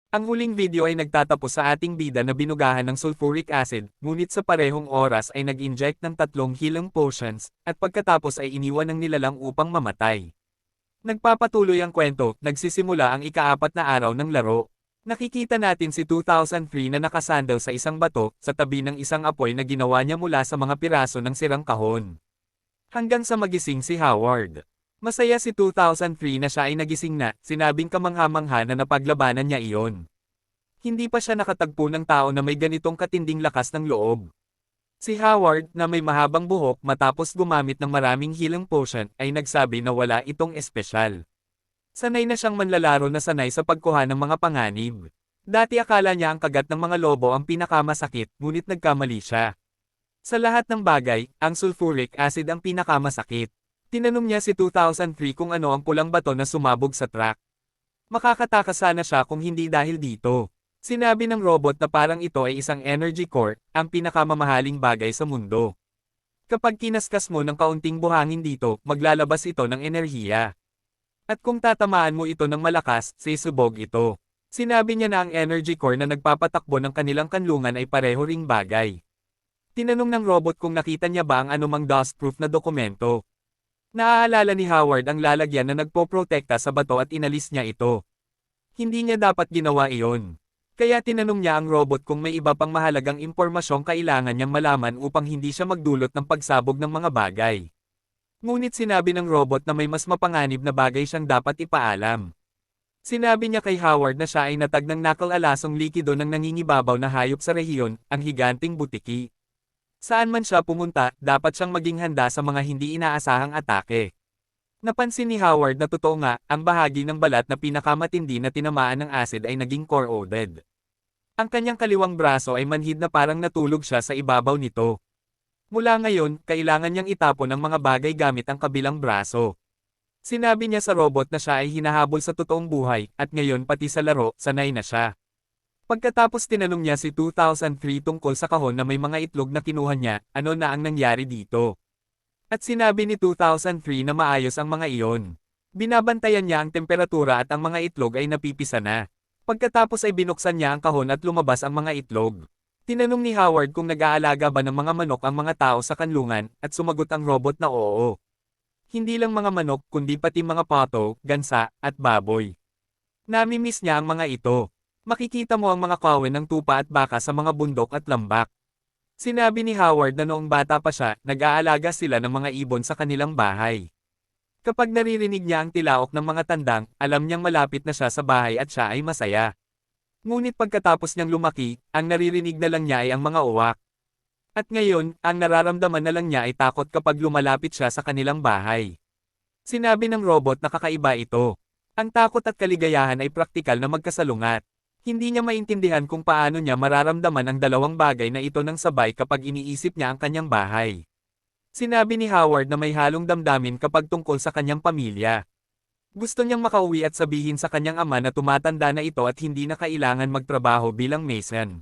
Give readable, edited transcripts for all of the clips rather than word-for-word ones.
Ang huling video ay nagtatapos sa ating bida na binugahan ng sulfuric acid, ngunit sa parehong oras ay nag-inject ng 3 healing potions, at pagkatapos ay iniwan ng nilalang upang mamatay. Nagpapatuloy ang kwento, nagsisimula ang ika-4 na araw ng laro. Nakikita natin si 2003 na nakasandal sa isang bato, sa tabi ng isang apoy na ginawa niya mula sa mga piraso ng sirang kahon. Hanggang sa magising si Howard. Masaya si 2003 na siya ay nagising na, sinabing kamangha-mangha na napaglabanan niya iyon. Hindi pa siya nakatagpo ng tao na may ganitong katinding lakas ng loob. Si Howard, na may mahabang buhok matapos gumamit ng maraming healing potion, ay nagsabi na wala itong espesyal. Sanay na siyang manlalaro na sanay sa pagkuha ng mga panganib. Dati akala niya ang kagat ng mga lobo ang pinakamasakit, ngunit nagkamali siya. Sa lahat ng bagay, ang sulfuric acid ang pinakamasakit. Tinanong niya si 2003 kung ano ang pulang bato na sumabog sa truck. Makakatakas sana siya kung hindi dahil dito. Sinabi ng robot na parang ito ay isang energy core, ang pinakamamahaling bagay sa mundo. Kapag kinaskas mo ng kaunting buhangin dito, maglalabas ito ng enerhiya. At kung tatamaan mo ito ng malakas, sisubog ito. Sinabi niya na ang energy core na nagpapatakbo ng kanilang kanlungan ay pareho ring bagay. Tinanong ng robot kung nakita niya ba ang anumang dustproof na dokumento. Naaalala ni Howard ang lalagyan na nagpoprotekta sa bato at inalis niya ito. Hindi niya dapat ginawa iyon. Kaya tinanong niya ang robot kung may iba pang mahalagang impormasyong kailangan niyang malaman upang hindi siya magdulot ng pagsabog ng mga bagay. Ngunit sinabi ng robot na may mas mapanganib na bagay siyang dapat ipaalam. Sinabi niya kay Howard na siya ay natag ng nakal-alasong likido ng nangingibabaw na hayop sa rehiyon, ang higanting butiki. Saan man siya pumunta, dapat siyang maging handa sa mga hindi inaasahang atake. Napansin ni Howard na totoo nga, ang bahagi ng balat na pinakamatindi na tinamaan ng acid ay naging corroded. Ang kanyang kaliwang braso ay manhid na parang natulog siya sa ibabaw nito. Mula ngayon, kailangan niyang itapon ang mga bagay gamit ang kabilang braso. Sinabi niya sa robot na siya ay hinahabol sa totoong buhay, at ngayon pati sa laro, sanay na siya. Pagkatapos tinanong niya si 2003 tungkol sa kahon na may mga itlog na kinuha niya, ano na ang nangyari dito. At sinabi ni 2003 na maayos ang mga iyon. Binabantayan niya ang temperatura at ang mga itlog ay napipisa na. Pagkatapos ay binuksan niya ang kahon at lumabas ang mga itlog. Tinanong ni Howard kung nag-aalaga ba ng mga manok ang mga tao sa kanlungan, at sumagot ang robot na oo. Hindi lang mga manok kundi pati mga pato, gansa, at baboy. Namimiss niya ang mga ito. Makikita mo ang mga kawin ng tupa at baka sa mga bundok at lambak. Sinabi ni Howard na noong bata pa siya, nag-aalaga sila ng mga ibon sa kanilang bahay. Kapag naririnig niya ang tilaok ng mga tandang, alam niyang malapit na siya sa bahay at siya ay masaya. Ngunit pagkatapos niyang lumaki, ang naririnig na lang niya ay ang mga uwak. At ngayon, ang nararamdaman na lang niya ay takot kapag lumalapit siya sa kanilang bahay. Sinabi ng robot na kakaiba ito. Ang takot at kaligayahan ay praktikal na magkasalungat. Hindi niya maintindihan kung paano niya mararamdaman ang dalawang bagay na ito ng sabay kapag iniisip niya ang kanyang bahay. Sinabi ni Howard na may halong damdamin kapag tungkol sa kanyang pamilya. Gusto niyang makauwi at sabihin sa kanyang ama na tumatanda na ito at hindi na kailangan magtrabaho bilang mason.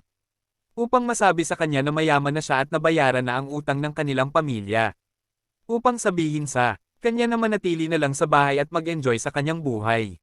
Upang masabi sa kanya na mayaman na siya at nabayaran na ang utang ng kanilang pamilya. Upang sabihin sa kanya na manatili na lang sa bahay at mag-enjoy sa kanyang buhay.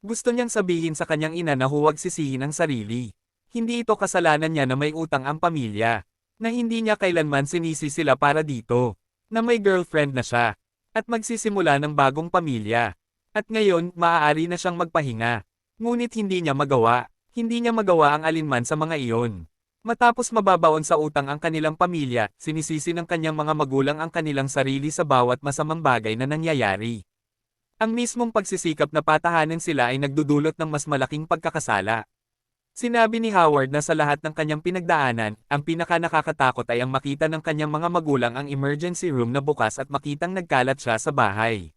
Gusto niyang sabihin sa kanyang ina na huwag sisihin ang sarili. Hindi ito kasalanan niya na may utang ang pamilya. Na hindi niya kailanman sinisi sila para dito. Na may girlfriend na siya. At magsisimula ng bagong pamilya. At ngayon, maaari na siyang magpahinga. Ngunit hindi niya magawa. Hindi niya magawa ang alinman sa mga iyon. Matapos mababaon sa utang ang kanilang pamilya, sinisisi ng kanyang mga magulang ang kanilang sarili sa bawat masamang bagay na nangyayari. Ang mismong pagsisikap na patahanan sila ay nagdudulot ng mas malaking pagkakasala. Sinabi ni Howard na sa lahat ng kanyang pinagdaanan, ang pinaka-nakakatakot ay ang makita ng kanyang mga magulang ang emergency room na bukas at makitang nagkalat siya sa bahay.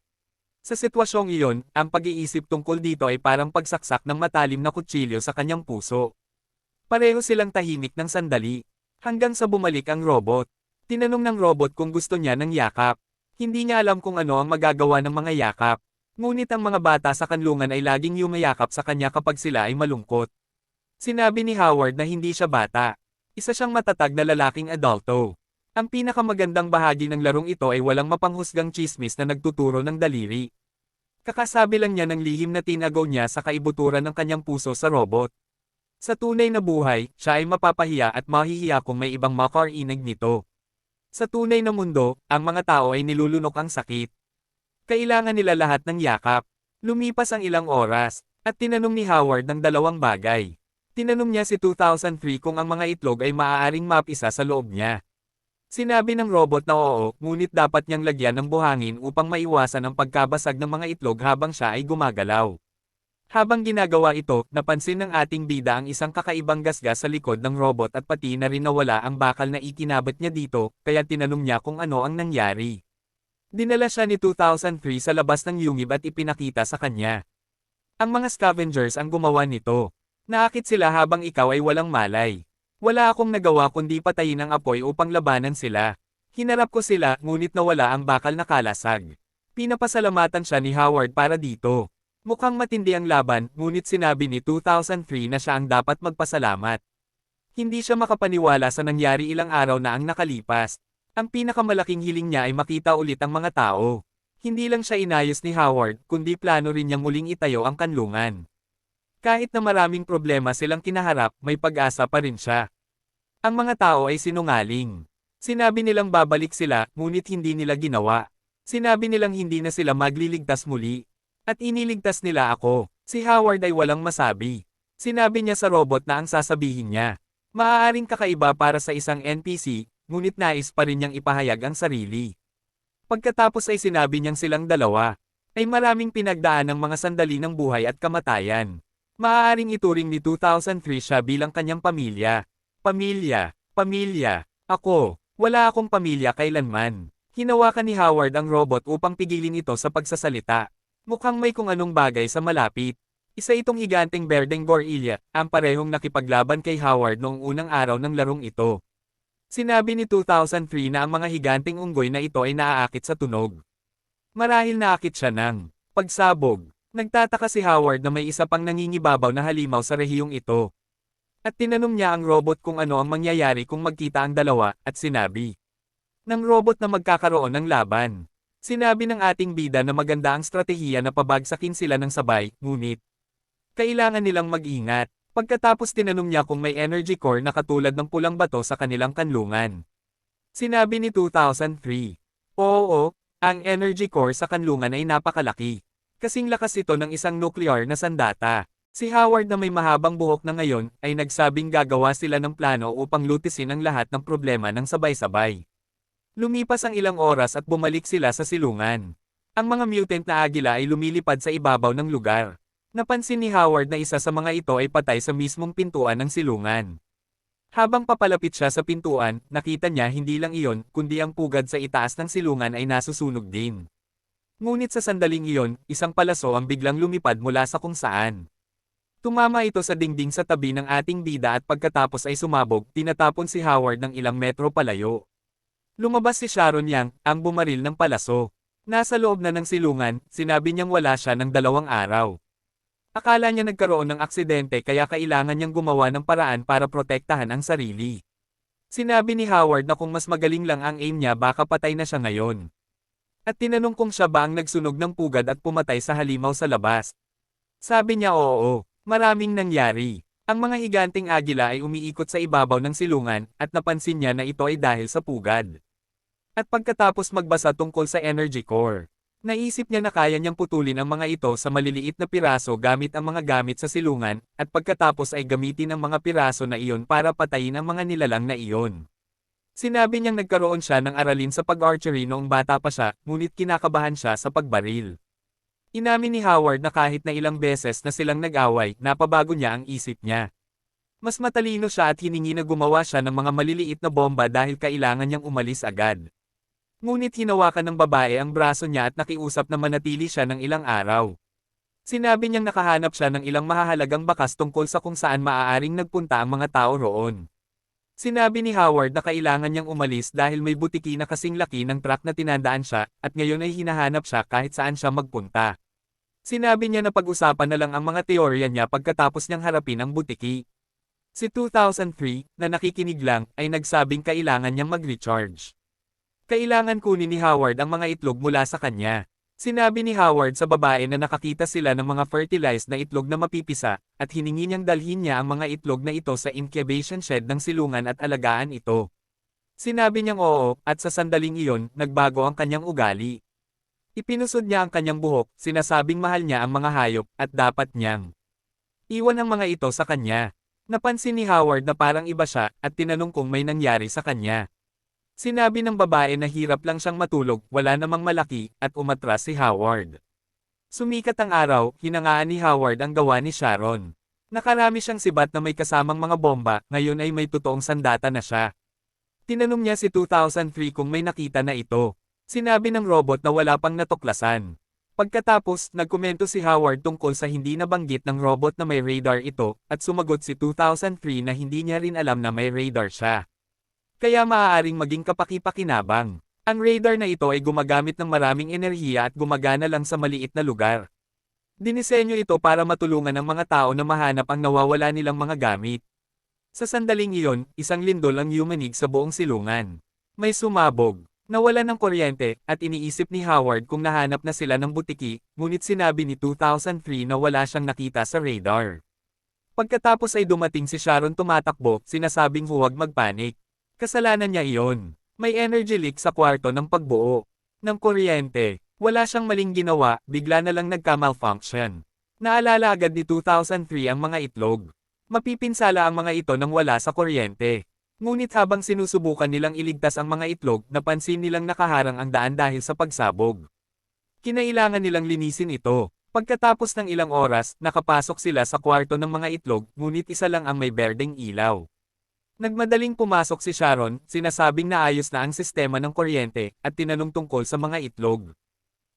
Sa sitwasyong iyon, ang pag-iisip tungkol dito ay parang pagsaksak ng matalim na kutsilyo sa kanyang puso. Pareho silang tahimik ng sandali, hanggang sa bumalik ang robot. Tinanong ng robot kung gusto niya ng yakap. Hindi niya alam kung ano ang magagawa ng mga yakap. Ngunit ang mga bata sa kanlungan ay laging yumayakap sa kanya kapag sila ay malungkot. Sinabi ni Howard na hindi siya bata. Isa siyang matatag na lalaking adulto. Ang pinakamagandang bahagi ng larong ito ay walang mapanghusgang tsismis na nagtuturo ng daliri. Kakasabi lang niya ng lihim na tinago niya sa kaibuturan ng kanyang puso sa robot. Sa tunay na buhay, siya ay mapapahiya at mahihiya kung may ibang makarinig nito. Sa tunay na mundo, ang mga tao ay nilulunok ang sakit. Kailangan nila lahat ng yakap. Lumipas ang ilang oras, at tinanong ni Howard ng dalawang bagay. Tinanong niya si 2003 kung ang mga itlog ay maaaring mapisa sa loob niya. Sinabi ng robot na oo, ngunit dapat niyang lagyan ng buhangin upang maiwasan ang pagkabasag ng mga itlog habang siya ay gumagalaw. Habang ginagawa ito, napansin ng ating bida ang isang kakaibang gasgas sa likod ng robot at pati na rin nawala ang bakal na ikinabit niya dito, kaya tinanong niya kung ano ang nangyari. Dinala siya ni 2003 sa labas ng yungib at ipinakita sa kanya. Ang mga scavengers ang gumawa nito. Naakit sila habang ikaw ay walang malay. Wala akong nagawa kundi patayin ang apoy upang labanan sila. Hinarap ko sila, ngunit nawala ang bakal na kalasag. Pinapasalamatan siya ni Howard para dito. Mukhang matindi ang laban, ngunit sinabi ni 2003 na siya ang dapat magpasalamat. Hindi siya makapaniwala sa nangyari ilang araw na ang nakalipas. Ang pinakamalaking hiling niya ay makita ulit ang mga tao. Hindi lang siya inayos ni Howard, kundi plano rin niyang muling itayo ang kanlungan. Kahit na maraming problema silang kinaharap, may pag-asa pa rin siya. Ang mga tao ay sinungaling. Sinabi nilang babalik sila, ngunit hindi nila ginawa. Sinabi nilang hindi na sila magliligtas muli. At iniligtas nila ako. Si Howard ay walang masabi. Sinabi niya sa robot na ang sasabihin niya. Maaaring kakaiba para sa isang NPC, ngunit nais pa rin niyang ipahayag ang sarili. Pagkatapos ay sinabi niyang silang dalawa ay maraming pinagdaan ng mga sandali ng buhay at kamatayan. Maaaring ituring ni 2003 siya bilang kanyang pamilya. Pamilya. Ako. Wala akong pamilya kailanman. Hinawakan ni Howard ang robot upang pigilin ito sa pagsasalita. Mukhang may kung anong bagay sa malapit. Isa itong higanteng berdeng gorilla, ang parehong nakipaglaban kay Howard noong unang araw ng larong ito. Sinabi ni 2003 na ang mga higanteng unggoy na ito ay naaakit sa tunog. Marahil naakit siya ng pagsabog. Nagtataka si Howard na may isa pang nangingibabaw na halimaw sa rehiyong ito. At tinanong niya ang robot kung ano ang mangyayari kung magkita ang dalawa, at sinabi ng robot na magkakaroon ng laban. Sinabi ng ating bida na maganda ang strategiya na pabagsakin sila ng sabay, ngunit kailangan nilang mag-ingat. Pagkatapos tinanong niya kung may energy core na katulad ng pulang bato sa kanilang kanlungan. Sinabi ni 2003, oo, ang energy core sa kanlungan ay napakalaki. Kasing lakas ito ng isang nuclear na sandata. Si Howard na may mahabang buhok na ngayon ay nagsabing gagawa sila ng plano upang lutisin ang lahat ng problema ng sabay-sabay. Lumipas ang ilang oras at bumalik sila sa silungan. Ang mga mutant na agila ay lumilipad sa ibabaw ng lugar. Napansin ni Howard na isa sa mga ito ay patay sa mismong pintuan ng silungan. Habang papalapit siya sa pintuan, nakita niya hindi lang iyon, kundi ang pugad sa itaas ng silungan ay nasusunog din. Ngunit sa sandaling iyon, isang palaso ang biglang lumipad mula sa kung saan. Tumama ito sa dingding sa tabi ng ating bida at pagkatapos ay sumabog, tinatapon si Howard ng ilang metro palayo. Lumabas si Sharon Yang, ang bumaril ng palaso. Nasa loob na ng silungan, sinabi niyang wala siya ng 2 araw. Akala niya nagkaroon ng aksidente kaya kailangan niyang gumawa ng paraan para protektahan ang sarili. Sinabi ni Howard na kung mas magaling lang ang aim niya baka patay na siya ngayon. At tinanong kung siya ba ang nagsunog ng pugad at pumatay sa halimaw sa labas. Sabi niya oo, maraming nangyari. Ang mga higanteng agila ay umiikot sa ibabaw ng silungan at napansin niya na ito ay dahil sa pugad. At pagkatapos magbasa tungkol sa energy core, naisip niya na kaya niyang putulin ang mga ito sa maliliit na piraso gamit ang mga gamit sa silungan, at pagkatapos ay gamitin ang mga piraso na iyon para patayin ang mga nilalang na iyon. Sinabi niyang nagkaroon siya ng aralin sa pag-archery noong bata pa siya, ngunit kinakabahan siya sa pagbaril. Inamin ni Howard na kahit na ilang beses na silang nag-away, napabago niya ang isip niya. Mas matalino siya at hiningi na gumawa siya ng mga maliliit na bomba dahil kailangan niyang umalis agad. Ngunit hinawakan ng babae ang braso niya at nakiusap na manatili siya ng ilang araw. Sinabi niyang nakahanap siya ng ilang mahahalagang bakas tungkol sa kung saan maaaring nagpunta ang mga tao roon. Sinabi ni Howard na kailangan niyang umalis dahil may butiki na kasing laki ng truck na tinandaan siya, at ngayon ay hinahanap siya kahit saan siya magpunta. Sinabi niya na pag-usapan na lang ang mga teorya niya pagkatapos niyang harapin ang butiki. Si 2003, na nakikinig lang, ay nagsabing kailangan niyang mag-recharge. Kailangan kunin ni Howard ang mga itlog mula sa kanya. Sinabi ni Howard sa babae na nakakita sila ng mga fertilized na itlog na mapipisa, at hiningi niyang dalhin niya ang mga itlog na ito sa incubation shed ng silungan at alagaan ito. Sinabi niyang oo, at sa sandaling iyon, nagbago ang kanyang ugali. Ipinusod niya ang kanyang buhok, sinasabing mahal niya ang mga hayop, at dapat niyang iwan ang mga ito sa kanya. Napansin ni Howard na parang iba siya, at tinanong kung may nangyari sa kanya. Sinabi ng babae na hirap lang siyang matulog, wala namang malaki, at umatras si Howard. Sumikat ang araw, hinangaan ni Howard ang gawa ni Sharon. Nakarami siyang sibat na may kasamang mga bomba, ngayon ay may totoong sandata na siya. Tinanong niya si 2003 kung may nakita na ito. Sinabi ng robot na wala pang natuklasan. Pagkatapos, nagkomento si Howard tungkol sa hindi nabanggit ng robot na may radar ito, at sumagot si 2003 na hindi niya rin alam na may radar siya. Kaya maaaring maging kapaki-pakinabang. Ang radar na ito ay gumagamit ng maraming enerhiya at gumagana lang sa maliit na lugar. Dinisenyo ito para matulungan ang mga tao na mahanap ang nawawala nilang mga gamit. Sa sandaling iyon, isang lindol ang yumanig sa buong silungan. May sumabog, nawalan ng kuryente, at iniisip ni Howard kung nahanap na sila ng butiki, ngunit sinabi ni 2003 na wala siyang nakita sa radar. Pagkatapos ay dumating si Sharon tumatakbo, sinasabing huwag magpanik. Kasalanan niya iyon. May energy leak sa kwarto ng pagbuo ng kuryente. Wala siyang maling ginawa, bigla na lang nagka-malfunction. Naalala agad ni 2003 ang mga itlog. Mapipinsala ang mga ito nang wala sa kuryente. Ngunit habang sinusubukan nilang iligtas ang mga itlog, napansin nilang nakaharang ang daan dahil sa pagsabog. Kinailangan nilang linisin ito. Pagkatapos ng ilang oras, nakapasok sila sa kwarto ng mga itlog, ngunit isa lang ang may berdeng ilaw. Nagmadaling pumasok si Sharon, sinasabing naayos na ang sistema ng kuryente, at tinanong tungkol sa mga itlog.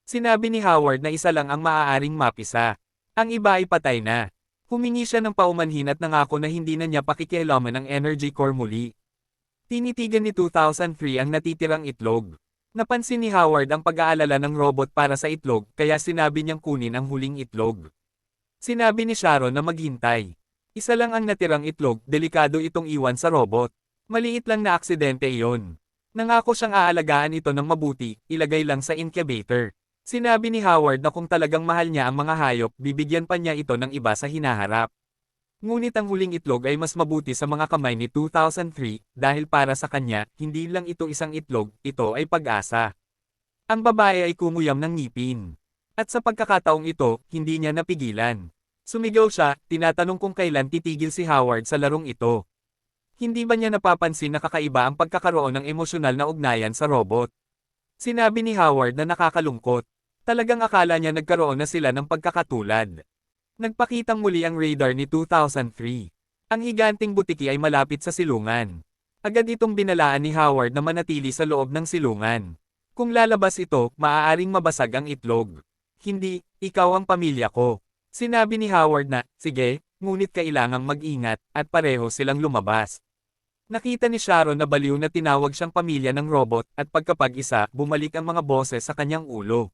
Sinabi ni Howard na isa lang ang maaaring mapisa. Ang iba ay patay na. Humingi siya ng paumanhin at nangako na hindi na niya pakikialaman ang Energy Core muli. Tinitigan ni 2003 ang natitirang itlog. Napansin ni Howard ang pag-aalala ng robot para sa itlog, kaya sinabi niyang kunin ang huling itlog. Sinabi ni Sharon na maghintay. Isa lang ang natirang itlog, delikado itong iwan sa robot. Maliit lang na aksidente iyon. Nangako siyang aalagaan ito ng mabuti, ilagay lang sa incubator. Sinabi ni Howard na kung talagang mahal niya ang mga hayop, bibigyan pa niya ito ng iba sa hinaharap. Ngunit ang huling itlog ay mas mabuti sa mga kamay ni 2003, dahil para sa kanya, hindi lang ito isang itlog, ito ay pag-asa. Ang babae ay kumuyam ng ngipin. At sa pagkakataong ito, hindi niya napigilan. Sumigaw siya, tinatanong kung kailan titigil si Howard sa larong ito. Hindi ba niya napapansin na kakaiba ang pagkakaroon ng emosyonal na ugnayan sa robot? Sinabi ni Howard na nakakalungkot. Talagang akala niya nagkaroon na sila ng pagkakatulad. Nagpakitang muli ang radar ni 2003. Ang higanting butiki ay malapit sa silungan. Agad itong binalaan ni Howard na manatili sa loob ng silungan. Kung lalabas ito, maaaring mabasag ang itlog. Hindi, ikaw ang pamilya ko. Sinabi ni Howard na, sige, ngunit kailangang mag-ingat, at pareho silang lumabas. Nakita ni Sharon na baliw na tinawag siyang pamilya ng robot, at pagkapag-isa, bumalik ang mga boses sa kanyang ulo.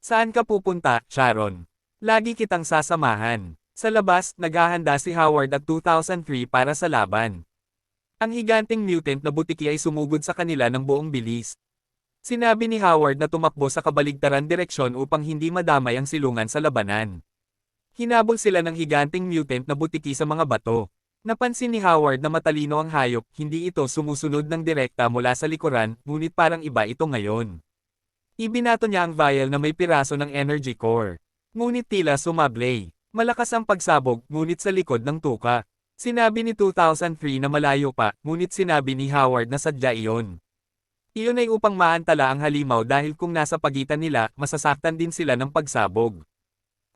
Saan ka pupunta, Sharon? Lagi kitang sasamahan. Sa labas, naghahanda si Howard at 2003 para sa laban. Ang higanting mutant na butiki ay sumugod sa kanila ng buong bilis. Sinabi ni Howard na tumakbo sa kabaligtaran direksyon upang hindi madamay ang silungan sa labanan. Hinabol sila ng higanting mutant na butiki sa mga bato. Napansin ni Howard na matalino ang hayop, hindi ito sumusunod ng direkta mula sa likuran, ngunit parang iba ito ngayon. Ibinato niya ang vial na may piraso ng energy core. Ngunit tila sumablay. Malakas ang pagsabog, ngunit sa likod ng tuka. Sinabi ni 2003 na malayo pa, ngunit sinabi ni Howard na sadya iyon. Iyon ay upang maantala ang halimaw dahil kung nasa pagitan nila, masasaktan din sila ng pagsabog.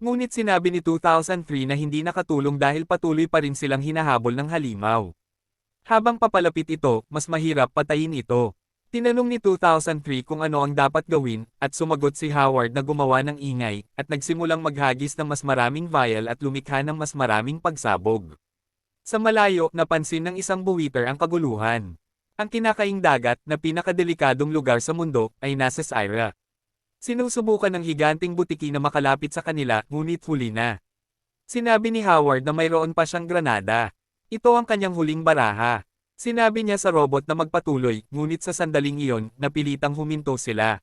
Ngunit sinabi ni 2003 na hindi nakatulong dahil patuloy pa rin silang hinahabol ng halimaw. Habang papalapit ito, mas mahirap patayin ito. Tinanong ni 2003 kung ano ang dapat gawin, at sumagot si Howard na gumawa ng ingay, at nagsimulang maghagis ng mas maraming vial at lumikha ng mas maraming pagsabog. Sa malayo, napansin ng isang buwiter ang kaguluhan. Ang kinakaing dagat, na pinakadelikadong lugar sa mundo, ay nasa Syra. Sinusubukan ng higanting butiki na makalapit sa kanila, ngunit huli na. Sinabi ni Howard na mayroon pa siyang granada. Ito ang kanyang huling baraha. Sinabi niya sa robot na magpatuloy, ngunit sa sandaling iyon, napilitang huminto sila.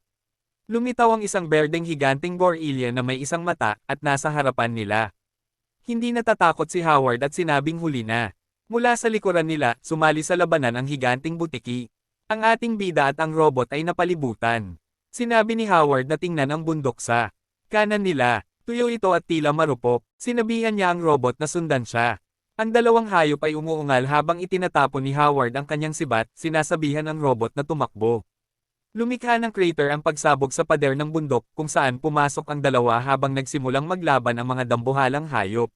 Lumitaw ang isang berdeng higanteng gorilla na may isang mata at nasa harapan nila. Hindi natatakot si Howard at sinabing huli na. Mula sa likuran nila, sumali sa labanan ang higanteng butiki. Ang ating bida at ang robot ay napalibutan. Sinabi ni Howard na tingnan ang bundok sa kanan nila. Tuyo ito at tila marupok. Sinabihan niya ang robot na sundan siya. Ang dalawang hayop ay umuungal habang itinatapon ni Howard ang kanyang sibat, sinasabihan ang robot na tumakbo. Lumikha ng crater ang pagsabog sa pader ng bundok kung saan pumasok ang dalawa habang nagsimulang maglaban ang mga dambuhalang hayop.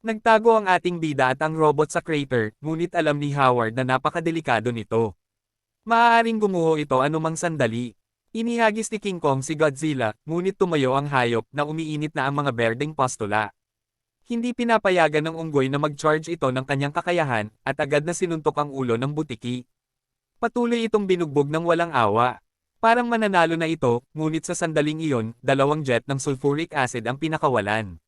Nagtago ang ating bida at ang robot sa crater, ngunit alam ni Howard na napakadelikado nito. Maaaring gumuho ito anumang sandali. Inihagis ni King Kong si Godzilla, ngunit tumayo ang hayop na umiinit na ang mga berdeng pastula. Hindi pinapayagan ng unggoy na mag-charge ito ng kanyang kakayahan, at agad na sinuntok ang ulo ng butiki. Patuloy itong binugbog ng walang awa. Parang mananalo na ito, ngunit sa sandaling iyon, dalawang jet ng sulfuric acid ang pinakawalan.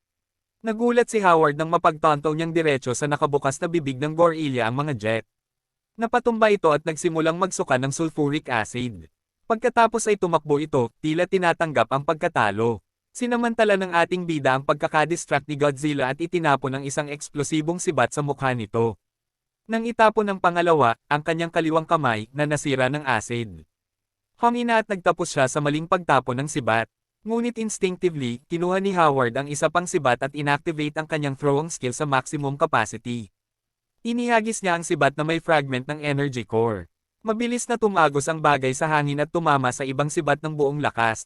Nagulat si Howard nang mapagtanto niyang diretso sa nakabukas na bibig ng gorilla ang mga jet. Napatumba ito at nagsimulang magsuka ng sulfuric acid. Pagkatapos ay tumakbo ito, tila tinatanggap ang pagkatalo. Sinamantala ng ating bida ang pagkakadistract ni Godzilla at itinapon ang isang eksplosibong sibat sa mukha nito. Nang itapon ng pangalawa, ang kanyang kaliwang kamay na nasira ng acid. Humina at nagtapos siya sa maling pagtapon ng sibat. Ngunit instinctively, kinuha ni Howard ang isa pang sibat at inactivate ang kanyang throwing skill sa maximum capacity. Inihagis niya ang sibat na may fragment ng energy core. Mabilis na tumagos ang bagay sa hangin at tumama sa ibang sibat ng buong lakas.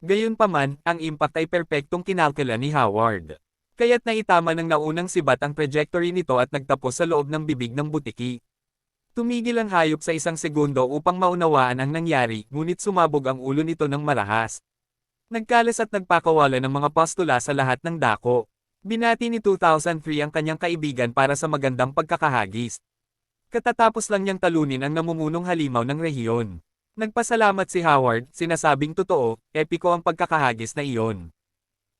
Gayunpaman, ang impact ay perpektong kinalkula ni Howard. Kaya't naitama ng naunang sibat ang trajectory nito at nagtapos sa loob ng bibig ng butiki. Tumigil ang hayop sa isang segundo upang maunawaan ang nangyari, ngunit sumabog ang ulo nito ng marahas. Nagkalas at nagpakawala ng mga pastula sa lahat ng dako. Binati ni 2003 ang kanyang kaibigan para sa magandang pagkakahagis. Katatapos lang niyang talunin ang namumunong halimaw ng rehiyon. Nagpasalamat si Howard, sinasabing totoo, epiko ang pagkakahagis na iyon.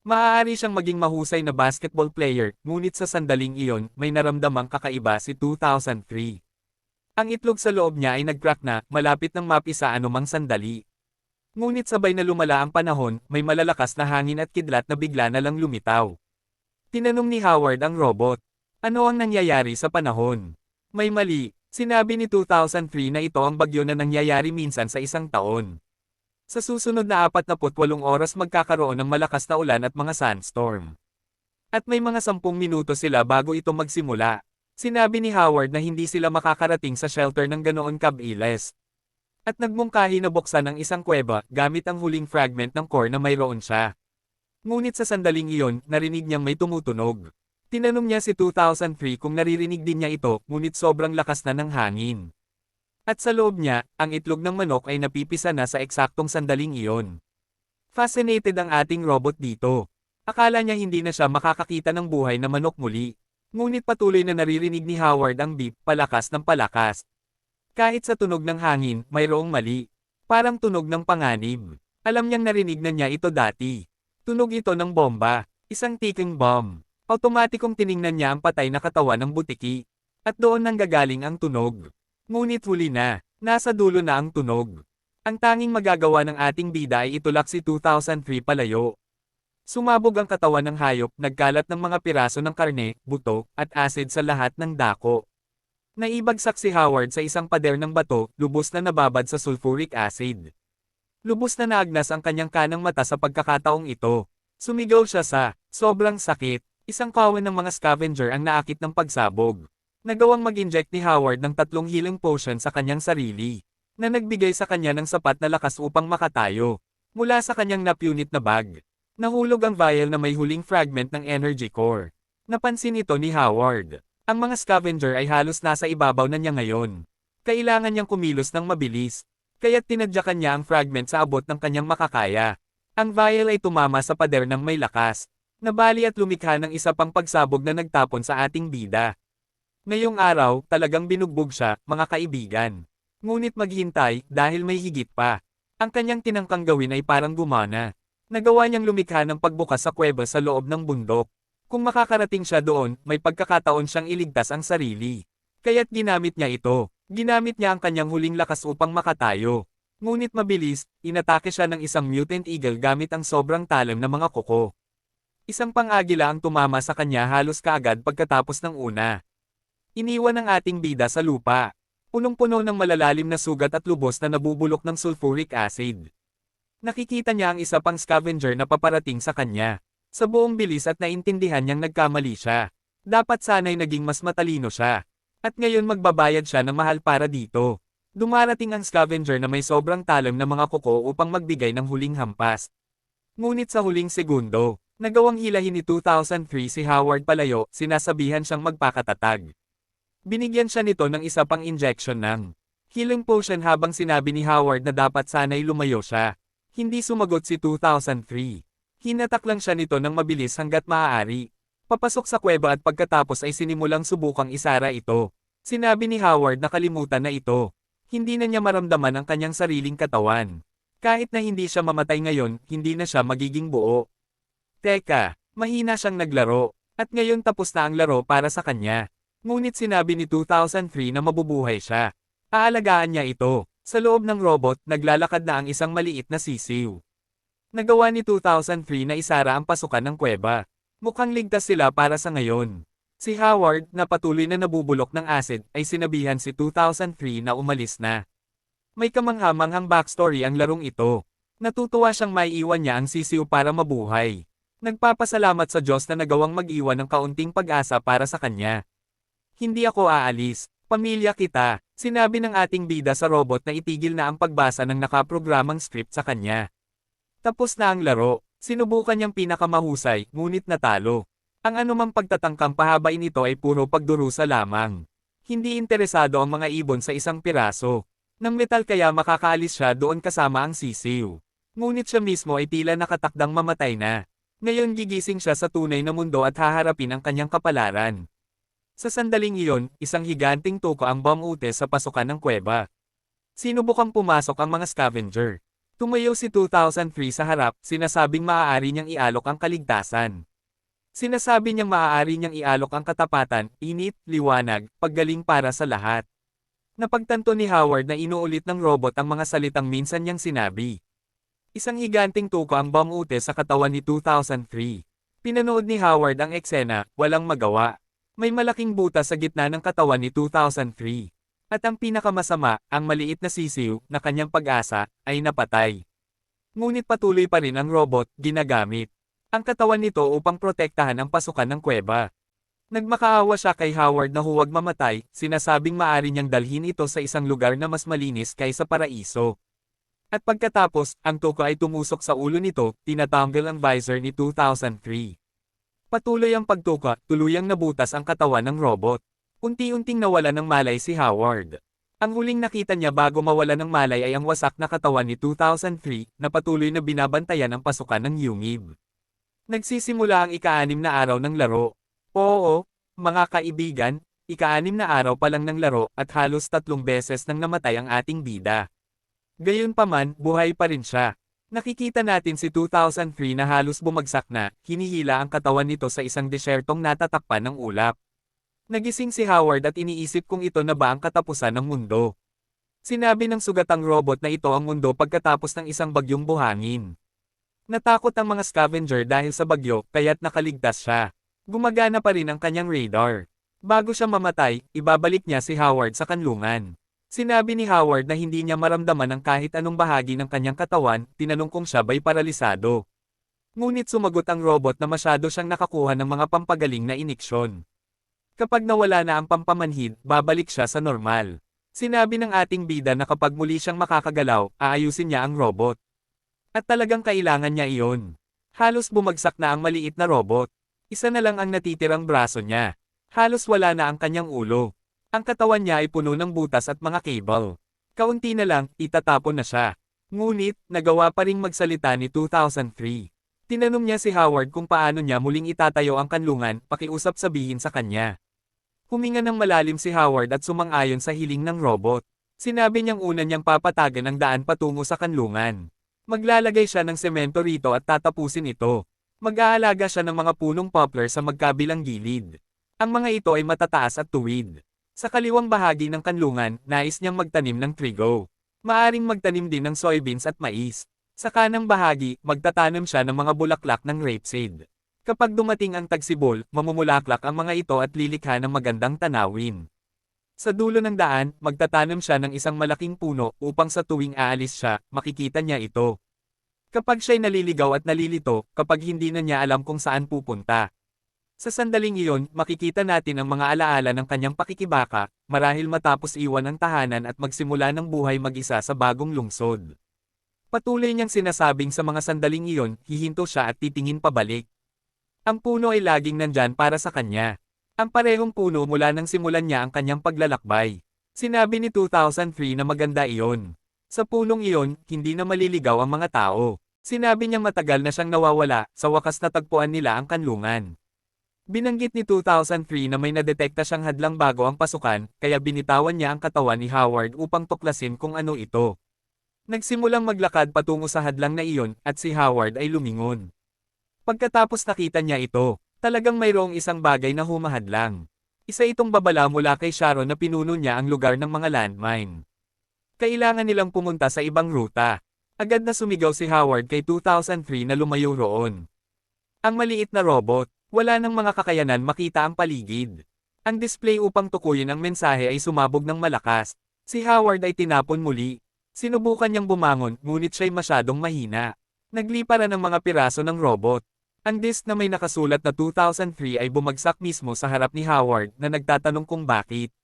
Maaari siyang maging mahusay na basketball player, ngunit sa sandaling iyon, may naramdamang kakaiba si 2003. Ang itlog sa loob niya ay nag-crack na, malapit ng mapisa anumang sandali. Ngunit sabay na lumala ang panahon, may malalakas na hangin at kidlat na bigla na lang lumitaw. Tinanong ni Howard ang robot, ano ang nangyayari sa panahon? May mali, sinabi ni 2003 na ito ang bagyo na nangyayari minsan sa isang taon. Sa susunod na 48 oras magkakaroon ng malakas na ulan at mga sandstorm. At may mga 10 minuto sila bago ito magsimula. Sinabi ni Howard na hindi sila makakarating sa shelter ng ganoon kabilis. At nagmungkahi na buksan ang isang kuweba gamit ang huling fragment ng core na mayroon siya. Ngunit sa sandaling iyon, narinig niyang may tumutunog. Tinanong niya si 2003 kung naririnig din niya ito, ngunit sobrang lakas na ng hangin. At sa loob niya, ang itlog ng manok ay napipisa na sa eksaktong sandaling iyon. Fascinated ang ating robot dito. Akala niya hindi na siya makakakita ng buhay na manok muli. Ngunit patuloy na naririnig ni Howard ang beep, palakas ng palakas. Kahit sa tunog ng hangin, mayroong mali. Parang tunog ng panganib. Alam niyang narinig na niya ito dati. Tunog ito ng bomba. Isang ticking bomb. Automatikong tiningnan niya ang patay na katawan ng butiki. At doon nanggagaling ang tunog. Ngunit huli na, nasa dulo na ang tunog. Ang tanging magagawa ng ating bida ay itulak si 2003 palayo. Sumabog ang katawan ng hayop, nagkalat ng mga piraso ng karne, buto, at acid sa lahat ng dako. Naibagsak si Howard sa isang pader ng bato, lubos na nababad sa sulfuric acid. Lubos na naagnas ang kanyang kanang mata sa pagkakataong ito. Sumigaw siya sa sobrang sakit. Isang kawan ng mga scavenger ang naakit ng pagsabog. Nagawang mag-inject ni Howard ng 3 healing potion sa kanyang sarili, na nagbigay sa kanya ng sapat na lakas upang makatayo. Mula sa kanyang napunit na bag, nahulog ang vial na may huling fragment ng energy core. Napansin ito ni Howard. Ang mga scavenger ay halos nasa ibabaw na niya ngayon. Kailangan niyang kumilos ng mabilis, kaya't tinadyakan niya ang fragment sa abot ng kanyang makakaya. Ang vial ay tumama sa pader ng may lakas, nabali at lumikha ng isa pang pagsabog na nagtapon sa ating bida. Ngayong araw, talagang binugbog siya, mga kaibigan. Ngunit maghintay, dahil may higit pa. Ang kanyang tinangkang gawin ay parang gumana. Nagawa niyang lumikha ng pagbukas sa kuweba sa loob ng bundok. Kung makakarating siya doon, may pagkakataon siyang iligtas ang sarili. Kaya't ginamit niya ito. Ginamit niya ang kanyang huling lakas upang makatayo. Ngunit mabilis, inatake siya ng isang mutant eagle gamit ang sobrang talim na mga kuko. Isang pang-agila ang tumama sa kanya halos kaagad pagkatapos ng una. Iniwan ng ating bida sa lupa. Punong-puno ng malalalim na sugat at lubos na nabubulok ng sulfuric acid. Nakikita niya ang isa pang scavenger na paparating sa kanya. Sa buong bilis at naintindihan niyang nagkamali siya. Dapat sana'y naging mas matalino siya. At ngayon magbabayad siya ng mahal para dito. Dumarating ang scavenger na may sobrang talim na mga kuko upang magbigay ng huling hampas. Ngunit sa huling segundo, nagawang hilahin ni 2003 si Howard palayo, sinasabihan siyang magpakatatag. Binigyan siya nito ng isa pang injection ng healing potion habang sinabi ni Howard na dapat sana'y lumayo siya. Hindi sumagot si 2003. Hinatak lang siya nito ng mabilis hanggat maaari. Papasok sa kuweba at pagkatapos ay sinimulang subukang isara ito. Sinabi ni Howard na kalimutan na ito. Hindi na niya maramdaman ang kanyang sariling katawan. Kahit na hindi siya mamatay ngayon, hindi na siya magiging buo. Teka, mahina siyang naglaro, at ngayon tapos na ang laro para sa kanya. Ngunit sinabi ni 2003 na mabubuhay siya. Aalagaan niya ito. Sa loob ng robot, naglalakad na ang isang maliit na sisiw. Nagawa ni 2003 na isara ang pasukan ng kuweba. Mukhang ligtas sila para sa ngayon. Si Howard, na patuloy na nabubulok ng acid, ay sinabihan si 2003 na umalis na. May kamanghamanghang backstory ang larong ito. Natutuwa siyang maiiwan niya ang sisiw para mabuhay. Nagpapasalamat sa Diyos na nagawang mag-iwan ng kaunting pag-asa para sa kanya. Hindi ako aalis, pamilya kita, sinabi ng ating bida sa robot na itigil na ang pagbasa ng nakaprogramang script sa kanya. Tapos na ang laro, sinubukan niyang pinakamahusay, ngunit natalo. Ang anumang pagtatangkang pahabain ito ay puro pagdurusa lamang. Hindi interesado ang mga ibon sa isang piraso ng metal kaya makakaalis siya doon kasama ang sisiw. Ngunit siya mismo ay tila nakatakdang mamatay na. Ngayon gigising siya sa tunay na mundo at haharapin ang kanyang kapalaran. Sa sandaling iyon, isang higanting tuko ang bomb-ute sa pasukan ng kuweba. Sinubukang pumasok ang mga scavenger. Tumayo si 2003 sa harap, sinasabing maaari niyang ialok ang kaligtasan. Sinasabi niyang maaari niyang ialok ang katapatan, init, liwanag, paggaling para sa lahat. Napagtanto ni Howard na inuulit ng robot ang mga salitang minsan niyang sinabi. Isang higanting tuko ang bomb-ute sa katawan ni 2003. Pinanood ni Howard ang eksena, walang magawa. May malaking butas sa gitna ng katawan ni 2003. At ang pinakamasama, ang maliit na sisiw, na kanyang pag-asa, ay napatay. Ngunit patuloy pa rin ang robot, ginagamit ang katawan nito upang protektahan ang pasukan ng kuweba. Nagmakaawa siya kay Howard na huwag mamatay, sinasabing maaari niyang dalhin ito sa isang lugar na mas malinis kaysa paraiso. At pagkatapos, ang tuko ay tumusok sa ulo nito, tinatanggal ang visor ni 2003. Patuloy ang pagtuka, tuluyang nabutas ang katawan ng robot. Unti-unting nawala ng malay si Howard. Ang huling nakita niya bago mawala ng malay ay ang wasak na katawan ni 2003, na patuloy na binabantayan ang pasukan ng Yungib. Nagsisimula ang ika-6 na araw ng laro. Oo, mga kaibigan, ika-6 na araw pa lang ng laro at halos 3 beses nang namatay ang ating bida. Gayunpaman, buhay pa rin siya. Nakikita natin si 2003 na halos bumagsak na, hinihila ang katawan nito sa isang desyertong natatakpan ng ulap. Nagising si Howard at iniisip kung ito na ba ang katapusan ng mundo. Sinabi ng sugatang robot na ito ang mundo pagkatapos ng isang bagyong buhangin. Natakot ang mga scavenger dahil sa bagyo, kaya't nakaligtas siya. Gumagana pa rin ang kanyang radar. Bago siya mamatay, ibabalik niya si Howard sa kanlungan. Sinabi ni Howard na hindi niya maramdaman ang kahit anong bahagi ng kanyang katawan, tinanong kung siya ba'y paralisado. Ngunit sumagot ang robot na masyado siyang nakakuha ng mga pampagaling na iniksyon. Kapag nawala na ang pampamanhid, babalik siya sa normal. Sinabi ng ating bida na kapag muli siyang makakagalaw, aayusin niya ang robot. At talagang kailangan niya iyon. Halos bumagsak na ang maliit na robot. Isa na lang ang natitirang braso niya. Halos wala na ang kanyang ulo. Ang katawan niya ay puno ng butas at mga cable. Kaunti na lang, itatapon na siya. Ngunit, nagawa pa ring magsalita ni 2003. Tinanong niya si Howard kung paano niya muling itatayo ang kanlungan, pakiusap sabihin sa kanya. Huminga ng malalim si Howard at sumang-ayon sa hiling ng robot. Sinabi niyang una niyang papatagan ang daan patungo sa kanlungan. Maglalagay siya ng semento rito at tatapusin ito. Mag-aalaga siya ng mga punong poplar sa magkabilang gilid. Ang mga ito ay matataas at tuwid. Sa kaliwang bahagi ng kanlungan, nais niyang magtanim ng trigo. Maaring magtanim din ng soybeans at mais. Sa kanang bahagi, magtatanim siya ng mga bulaklak ng rapeseed. Kapag dumating ang tagsibol, mamumulaklak ang mga ito at lilikha ng magandang tanawin. Sa dulo ng daan, magtatanim siya ng isang malaking puno upang sa tuwing aalis siya, makikita niya ito. Kapag siya'y naliligaw at nalilito, kapag hindi na niya alam kung saan pupunta. Sa sandaling iyon, makikita natin ang mga alaala ng kanyang pakikibaka, marahil matapos iwan ang tahanan at magsimula ng buhay mag-isa sa bagong lungsod. Patuloy niyang sinasabing sa mga sandaling iyon, hihinto siya at titingin pabalik. Ang puno ay laging nandyan para sa kanya. Ang parehong puno mula nang simulan niya ang kanyang paglalakbay. Sinabi ni 2003 na maganda iyon. Sa punong iyon, hindi na maliligaw ang mga tao. Sinabi niyang matagal na siyang nawawala, sa wakas natagpuan nila ang kanlungan. Binanggit ni 2003 na may nadetekta siyang hadlang bago ang pasukan, kaya binitawan niya ang katawan ni Howard upang tuklasin kung ano ito. Nagsimulang maglakad patungo sa hadlang na iyon, at si Howard ay lumingon. Pagkatapos nakita niya ito, talagang mayroong isang bagay na humahadlang. Isa itong babala mula kay Sharon na pinuno niya ang lugar ng mga landmine. Kailangan nilang pumunta sa ibang ruta. Agad na sumigaw si Howard kay 2003 na lumayo roon. Ang maliit na robot, wala nang mga kakayanan makita ang paligid. Ang display upang tukuyin ang mensahe ay sumabog ng malakas. Si Howard ay tinapon muli. Sinubukan niyang bumangon, ngunit siya'y masyadong mahina. Nagliparan ang mga piraso ng robot. Ang disk na may nakasulat na 2003 ay bumagsak mismo sa harap ni Howard na nagtatanong kung bakit.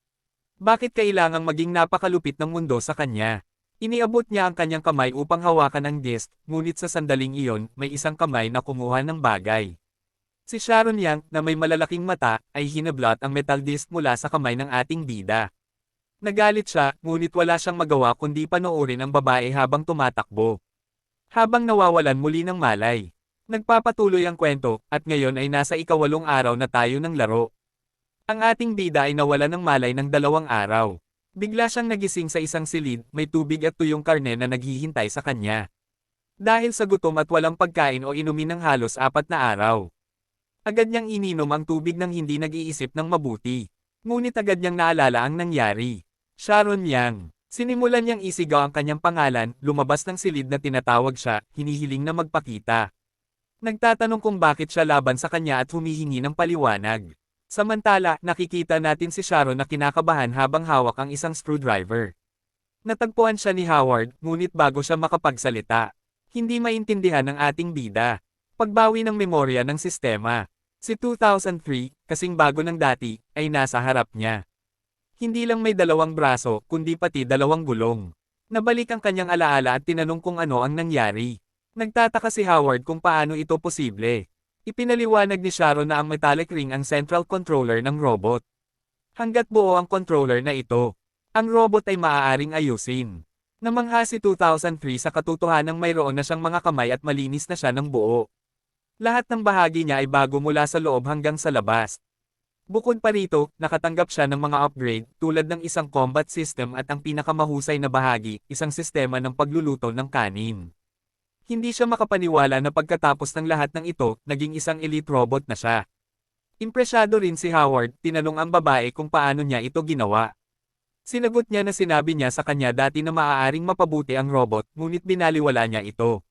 Bakit kailangang maging napakalupit ng mundo sa kanya? Iniabot niya ang kanyang kamay upang hawakan ang disk, ngunit sa sandaling iyon, may isang kamay na kumuha ng bagay. Si Sharon Yang, na may malalaking mata, ay hinablot ang metal disk mula sa kamay ng ating bida. Nagalit siya, ngunit wala siyang magawa kundi panoorin ang babae habang tumatakbo. Habang nawawalan muli ng malay. Nagpapatuloy ang kwento, at ngayon ay nasa ika-8 araw na tayo ng laro. Ang ating bida ay nawalan ng malay ng 2 araw. Bigla siyang nagising sa isang silid, may tubig at tuyong karne na naghihintay sa kanya. Dahil sa gutom at walang pagkain o inumin ng halos 4 na araw. Agad niyang ininom ang tubig nang hindi nag-iisip ng mabuti. Ngunit agad niyang naalala ang nangyari. Sharon Yang. Sinimulan niyang isigaw ang kanyang pangalan, lumabas ng silid na tinatawag siya, hinihiling na magpakita. Nagtatanong kung bakit siya laban sa kanya at humihingi ng paliwanag. Samantala, nakikita natin si Sharon na kinakabahan habang hawak ang isang screwdriver. Natagpuan siya ni Howard, ngunit bago siya makapagsalita. Hindi maintindihan ng ating bida. Pagbawi ng memorya ng sistema. Si 2003, kasing bago ng dati, ay nasa harap niya. Hindi lang may 2 braso, kundi pati 2 gulong. Nabalik ang kanyang alaala at tinanong kung ano ang nangyari. Nagtataka si Howard kung paano ito posible. Ipinaliwanag ni Sharon na ang metallic ring ang central controller ng robot. Hanggat buo ang controller na ito, ang robot ay maaaring ayusin. Namangha si 2003 sa katotohanang mayroon na siyang mga kamay at malinis na siya ng buo. Lahat ng bahagi niya ay bago mula sa loob hanggang sa labas. Bukod pa rito, nakatanggap siya ng mga upgrade tulad ng isang combat system at ang pinakamahusay na bahagi, isang sistema ng pagluluto ng kanin. Hindi siya makapaniwala na pagkatapos ng lahat ng ito, naging isang elite robot na siya. Impresyado rin si Howard, tinanong ang babae kung paano niya ito ginawa. Sinagot niya na sinabi niya sa kanya dati na maaaring mapabuti ang robot, ngunit binaliwala niya ito.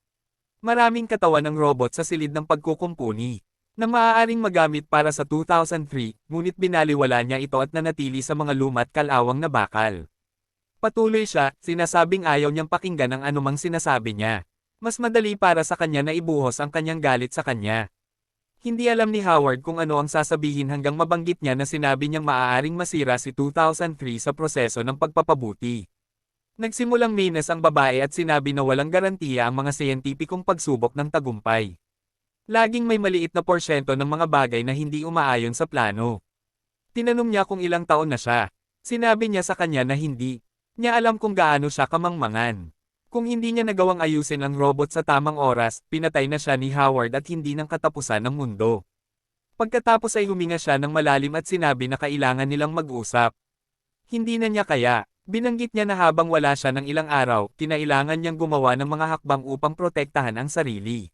Maraming katawan ng robot sa silid ng pagkukumpuni, na maaaring magamit para sa 2003, ngunit binaliwala niya ito at nanatili sa mga luma't kalawang na bakal. Patuloy siya, sinasabing ayaw niyang pakinggan ang anumang sinasabi niya. Mas madali para sa kanya na ibuhos ang kanyang galit sa kanya. Hindi alam ni Howard kung ano ang sasabihin hanggang mabanggit niya na sinabi niyang maaaring masira si 2003 sa proseso ng pagpapabuti. Nagsimulang minus ang babae at sinabi na walang garantiya ang mga siyentipikong pagsubok ng tagumpay. Laging may maliit na porsyento ng mga bagay na hindi umaayon sa plano. Tinanong niya kung ilang taon na siya. Sinabi niya sa kanya na hindi niya alam kung gaano siya kamangmangan. Kung hindi niya nagawang ayusin ang robot sa tamang oras, pinatay na siya ni Howard at hindi ng katapusan ng mundo. Pagkatapos ay huminga siya ng malalim at sinabi na kailangan nilang mag-usap. Hindi na niya kaya. Binanggit niya na habang wala siya ng ilang araw, kinailangan niyang gumawa ng mga hakbang upang protektahan ang sarili.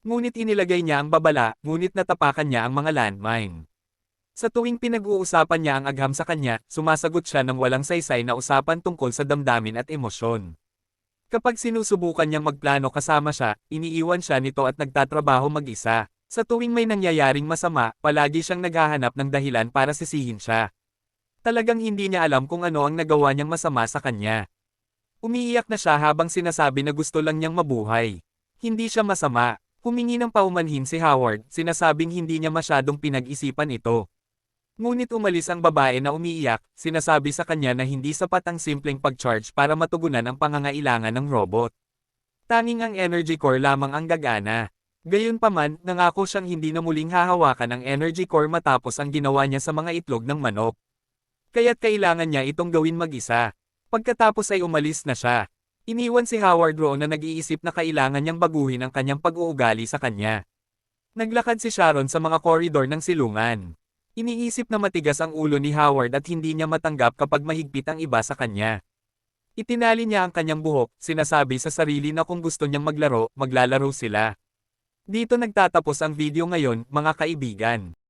Ngunit inilagay niya ang babala, ngunit natapakan niya ang mga landmine. Sa tuwing pinag-uusapan niya ang agham sa kanya, sumasagot siya ng walang saysay na usapan tungkol sa damdamin at emosyon. Kapag sinusubukan niyang magplano kasama siya, iniiwan siya nito at nagtatrabaho mag-isa. Sa tuwing may nangyayaring masama, palagi siyang naghahanap ng dahilan para sisihin siya. Talagang hindi niya alam kung ano ang nagawa niyang masama sa kanya. Umiiyak na siya habang sinasabi na gusto lang niyang mabuhay. Hindi siya masama. Humingi ng paumanhin si Howard, sinasabing hindi niya masyadong pinag-isipan ito. Ngunit umalis ang babae na umiiyak, sinasabi sa kanya na hindi sapat ang simpleng pag-charge para matugunan ang pangangailangan ng robot. Tanging ang energy core lamang ang gagana. Gayunpaman, nangako siyang hindi na muling hahawakan ang energy core matapos ang ginawa niya sa mga itlog ng manok. Kaya't kailangan niya itong gawin mag-isa. Pagkatapos ay umalis na siya. Iniwan si Howard roon na nag-iisip na kailangan niyang baguhin ang kanyang pag-uugali sa kanya. Naglakad si Sharon sa mga koridor ng silungan. Iniisip na matigas ang ulo ni Howard at hindi niya matanggap kapag mahigpit ang iba sa kanya. Itinali niya ang kanyang buhok, sinasabi sa sarili na kung gusto niyang maglaro, maglalaro sila. Dito nagtatapos ang video ngayon, mga kaibigan.